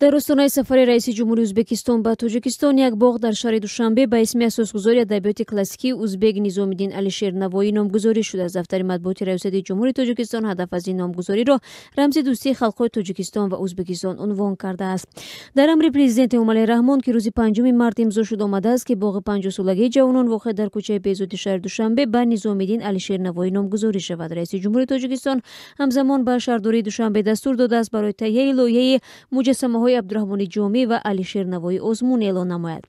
در راستای سفر رئیس جمهوری ازبکستان به تاجیکستان یک باغ در شهر دوشنبه به اسم اساسگذاری ادبیات کلاسیکی ازبک نظام‌الدین علیشیر نوایی نامگذاری شده است. دفتر مطبوعاتی ریاست جمهوری تاجیکستان هدف از این نامگذاری را رمز دوستی خلق‌های تاجیکستان و ازبکستان عنوان کرده است. در امر پرزیدنت امالی رحمان که روز 5 مارس امضا شده آمده است که باغ 50 سالگی جوانان واقع در کوچه بهزاد شهر دوشنبه به نظام‌الدین علیشیر نوایی نامگذاری شود. رئیس جمهوری تاجیکستان همزمان به شهرداری دوشنبه دستور داده است برای تهیه لایحه مجسمه عبدالرحمن جامی و علیشیر نوایی آزمون اعلان نماید.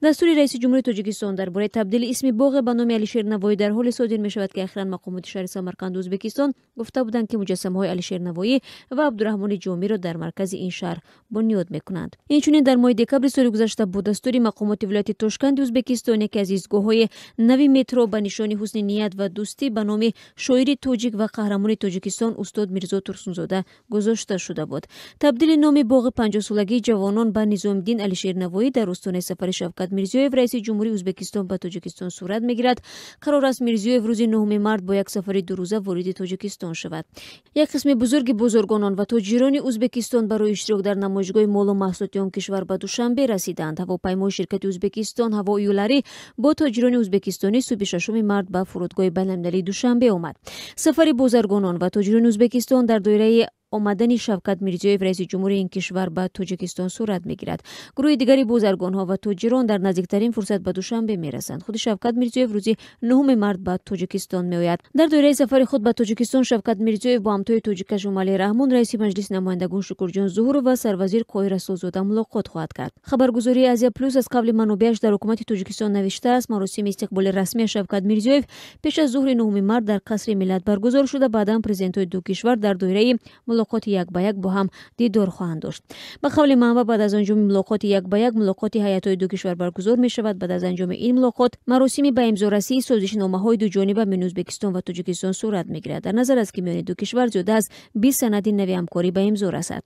دستور رئیس جمهوری تاجیکستان درباره تبدیل اسم باغ به نام علیشیر نوایی در حال صادر می شود که اخیراً مقامات شهر سمرقند ازبکستان گفته بودند که مجسمه های علیشیر نوایی و عبدالرحمن جامی را در مرکز این شهر بنیاد میکنند. اینچنین در ماه دکبر سال گذشته با دستور مقامات ولایت تاشکند ازبکستان که از ایستگاه‌های نوی مترو به نشان حسن نیت و دوستی به نام شاعر تاجیک و قهرمان تاجیکستان استاد میرزا ترسونزاده گذاشته شده بود. تبدیل نام باغ 50 سالگی جوانان به نظام‌الدین علیشیر نوایی در استان سفر شوکت میرزیویف رئیس جمهوری ازبکستان به تاجیکستان صورت میگیرد. قرار است میرزیویف روز 9 مارس با یک سفر 2 روزه وارد تاجیکستان شود. یک قسم بزرگ بزرگانان و تاجران ازبکستان برای اشتراک در نمایشگاه مال و محصولات آن کشور به دوشنبه رسیدند. هواپیمای شرکت ازبکستان هوایولاری با تاجران ازبکستانی صبح 6 مارس به فرودگاه بین‌المللی دوشنبه آمد. سفر بزرگانان و تاجران ازبکستان در دایره آمدن شوکت میرزیویف رئیس جمهوری این کشور به تاجیکستان صورت میگیرد. گروه دیگری بزرگانها و تاجران در نزدیکترین فرصت به دوشنبه میرسند. خود شوکت میرزیویف روز 9 مارس به تاجیکستان میآید. در دوره سفر خود به تاجیکستان شوکت میرزیویف با همتای تاجیکش امالی رحمان رئیس مجلس نمایندگان شکرجان ظهور و سروزیر قاهر رسولزاده ملاقات خواهد کرد. خبرگزاری آزیا پلوس از قبل منابعش در حکومت تاجیکستان نوشته است مراسم استقبال رسمی شوکت میرزیویف پیش از ظهر 9 مارس در قصر ملت برگزار شده. بعداً پرزیدنت‌های دو کشور در دایره ملاقات یک به یک با هم دیدار خواهند داشت. به قول منبع بعد از انجام ملاقات یک به یک ملاقات هیئت‌های دو کشور برگزار می شود. بعد از انجام این ملاقات مراسمی به امضارسی سازشنامه‌های دو جانبه بین ازبکستان و تاجیکستان صورت می‌گیرد. در نظر است که میان دو کشور زیاده از 20 سند نوی همکاری به امضا رسد.